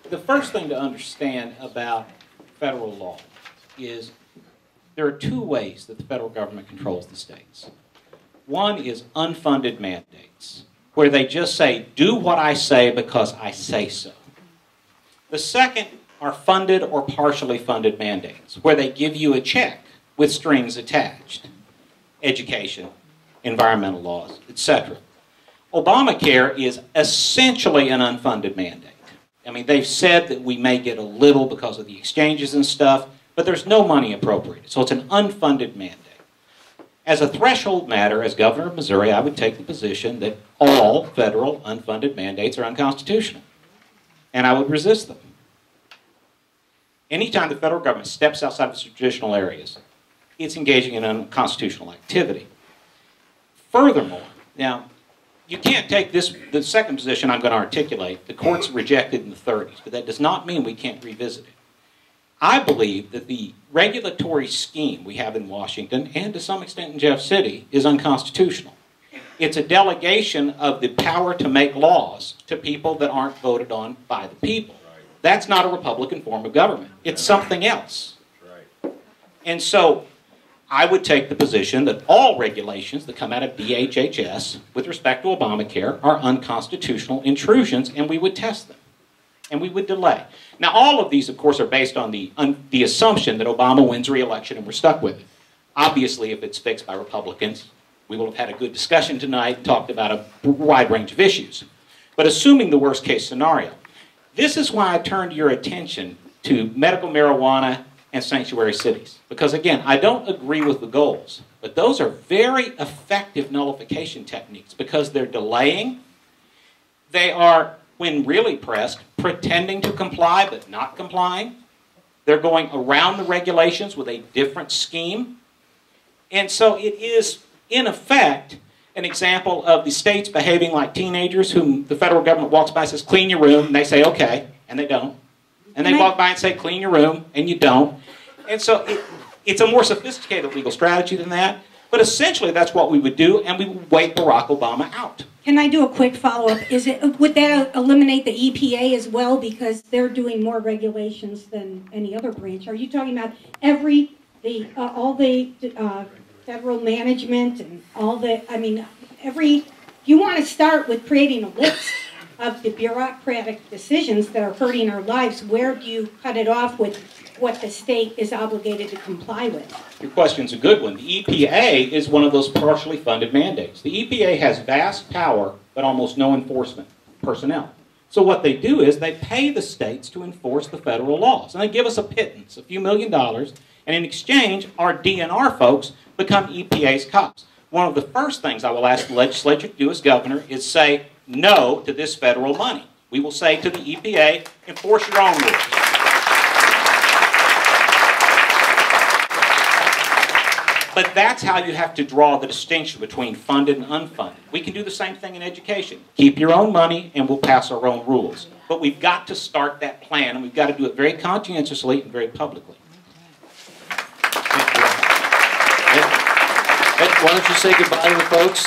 The first thing to understand about federal law is there are two ways that the federal government controls the states. One is unfunded mandates, where they just say, do what I say because I say so. The second are funded or partially funded mandates, where they give you a check with strings attached. Education, environmental laws, etc. Obamacare is essentially an unfunded mandate. I mean, they've said that we may get a little because of the exchanges and stuff, but there's no money appropriated, so it's an unfunded mandate. As a threshold matter, as governor of Missouri, I would take the position that all federal unfunded mandates are unconstitutional, and I would resist them. Anytime the federal government steps outside of its traditional areas, it's engaging in unconstitutional activity. Furthermore, now, you can't take this, the second position I'm going to articulate, the courts rejected in the 30s, but that does not mean we can't revisit it. I believe that the regulatory scheme we have in Washington, and to some extent in Jeff City, is unconstitutional. It's a delegation of the power to make laws to people that aren't voted on by the people. That's not a Republican form of government. It's something else. And so I would take the position that all regulations that come out of DHHS with respect to Obamacare are unconstitutional intrusions, and we would test them. And we would delay. Now, all of these, of course, are based on the assumption that Obama wins re-election and we're stuck with it. Obviously, if it's fixed by Republicans, we will have had a good discussion tonight and talked about a wide range of issues. But assuming the worst-case scenario, this is why I turned your attention to medical marijuana and sanctuary cities. Because, again, I don't agree with the goals, but those are very effective nullification techniques because they're delaying. They are, when really pressed, pretending to comply but not complying. They're going around the regulations with a different scheme. And so it is, in effect, an example of the states behaving like teenagers whom the federal government walks by and says, clean your room, and they say, okay, and they don't. And they walk by and say, clean your room, and you don't. And so it's a more sophisticated legal strategy than that. But essentially, that's what we would do, and we would wait Barack Obama out. Can I do a quick follow-up? Would that eliminate the EPA as well, because they're doing more regulations than any other branch? Are you talking about all the federal management and all the, I mean, you want to start with creating a list of the bureaucratic decisions that are hurting our lives. Where do you cut it off with what the state is obligated to comply with? Your question's a good one. The EPA is one of those partially funded mandates. The EPA has vast power, but almost no enforcement personnel. So what they do is they pay the states to enforce the federal laws. And they give us a pittance, a few $1 million, and in exchange, our DNR folks become EPA's cops. One of the first things I will ask the legislature to do as governor is say no to this federal money. We will say to the EPA, enforce your own rules. But that's how you have to draw the distinction between funded and unfunded. We can do the same thing in education. Keep your own money and we'll pass our own rules. But we've got to start that plan, and we've got to do it very conscientiously and very publicly. Why don't you say goodbye to the folks?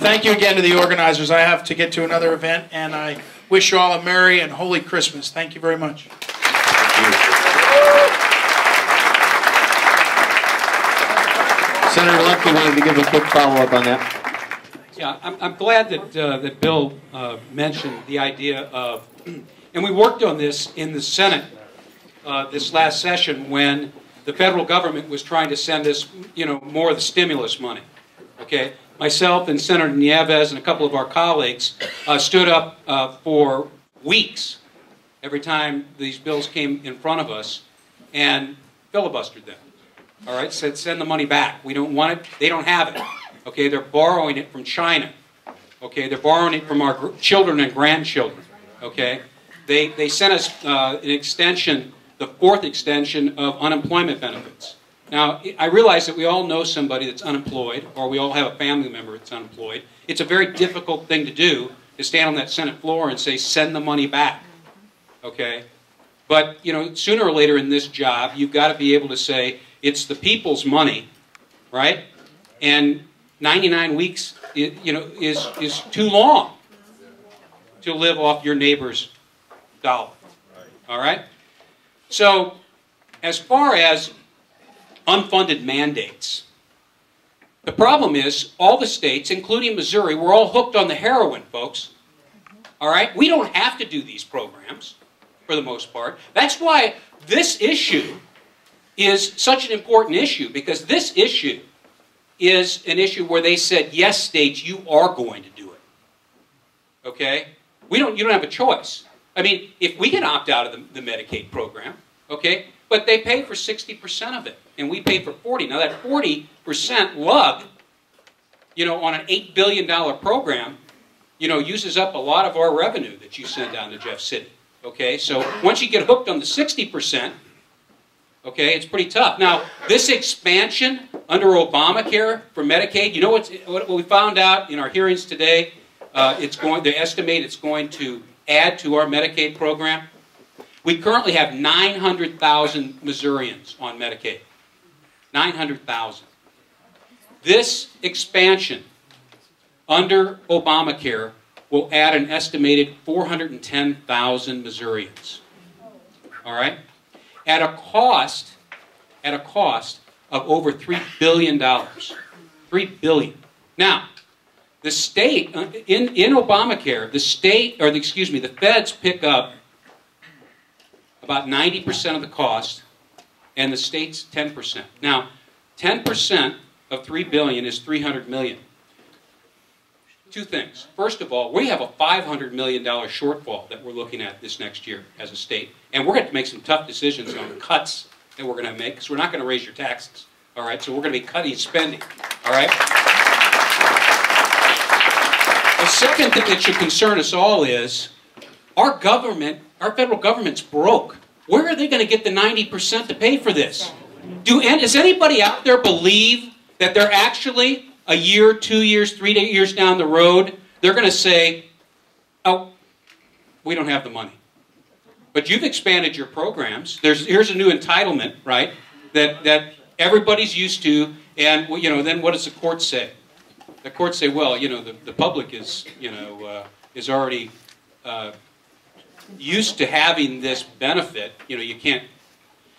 Thank you again to the organizers. I have to get to another event, and I wish you all a Merry and Holy Christmas. Thank you very much. Thank you. Senator Lembke wanted to give a quick follow-up on that. Yeah, I'm glad that, that Bill mentioned the idea of, and we worked on this in the Senate this last session when the federal government was trying to send us, more of the stimulus money. Okay, myself and Senator Nieves and a couple of our colleagues stood up for weeks every time these bills came in front of us and filibustered them. All right, said send the money back. We don't want it. They don't have it. Okay, they're borrowing it from China. Okay, they're borrowing it from our children and grandchildren. Okay, they sent us an extension, the fourth extension of unemployment benefits. Now, I realize that we all know somebody that's unemployed, or we all have a family member that's unemployed. It's a very difficult thing to do, to stand on that Senate floor and say, send the money back. Okay? But, sooner or later in this job, you've got to be able to say, it's the people's money, right? And 99 weeks, is too long to live off your neighbor's dollar. All right? So, as far as unfunded mandates, the problem is all the states, including Missouri, we're all hooked on the heroin, folks. All right? We don't have to do these programs, for the most part. That's why this issue is such an important issue, because this issue is an issue where they said, yes, states, you are going to do it. Okay? You don't have a choice. I mean, if we can opt out of the Medicaid program, okay, but they pay for 60% of it, and we pay for 40%. Now that 40% lug, on an $8 billion program, uses up a lot of our revenue that you send down to Jeff City. Okay, so once you get hooked on the 60%, okay, it's pretty tough. Now, this expansion under Obamacare for Medicaid, you know what we found out in our hearings today? They estimate it's going to add to our Medicaid program. We currently have 900,000 Missourians on Medicaid. 900,000. This expansion under Obamacare will add an estimated 410,000 Missourians. All right? At a cost of over $3 billion. $3 billion. Now, the state, in Obamacare, the feds pick up about 90% of the cost, and the states 10%. Now, 10% of $3 billion is $300 million. Two things. First of all, we have a $500 million shortfall that we're looking at this next year as a state. And we're going to have to make some tough decisions on cuts that we're going to make, because we're not going to raise your taxes. All right? So we're going to be cutting spending. All right? The second thing that should concern us all is our federal government's broke. Where are they going to get the 90% to pay for this? Does anybody out there believe that they're actually a year, 2 years, 3 years down the road, they're going to say, oh, we don't have the money. But you've expanded your programs. Here's a new entitlement, right, that everybody's used to, and then what does the court say? The courts say, well, the public is already used to having this benefit. You can't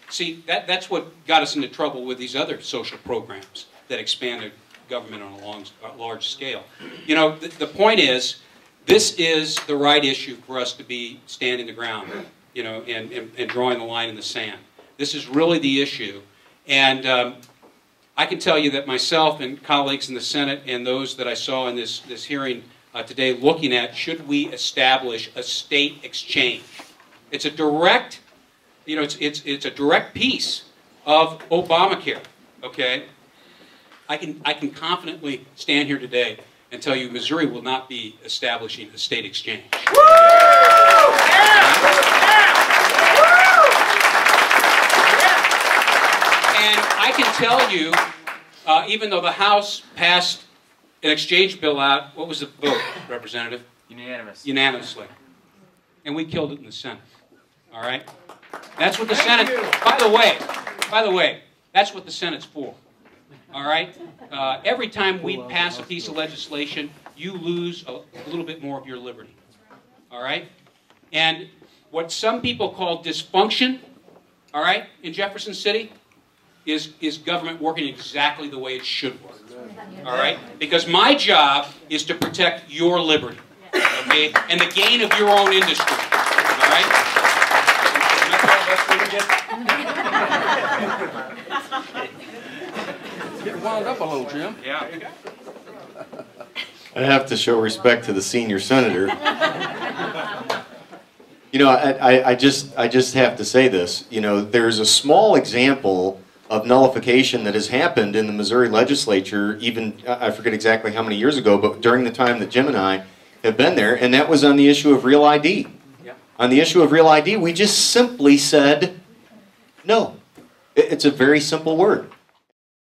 see that's what got us into trouble with these other social programs that expanded government on a large scale. The point is, this is the right issue for us to be standing the ground, and drawing the line in the sand. This is really the issue, and I can tell you that myself and colleagues in the Senate and those that I saw in this hearing today looking at, should we establish a state exchange? It's a direct, it's a direct piece of Obamacare, okay? I can confidently stand here today and tell you Missouri will not be establishing a state exchange. Woo! And I can tell you, even though the House passed an exchange bill out, what was the vote, Representative? Unanimous. Unanimously. And we killed it in the Senate. All right? That's what the Senate, by the way, that's what the Senate's for. All right? Every time we pass a piece of legislation, you lose a little bit more of your liberty. All right? And what some people call dysfunction, all right, in Jefferson City, is government working exactly the way it should work. All right? Because my job is to protect your liberty, okay, and the gain of your own industry. All right? Getting wound up a little, Jim. Yeah. I have to show respect to the senior senator. I just have to say this. There's a small example of nullification that has happened in the Missouri legislature, even, I forget exactly how many years ago, but during the time that Jim and I have been there, and that was on the issue of real ID. Yeah. On the issue of real ID, we just simply said no. It's a very simple word.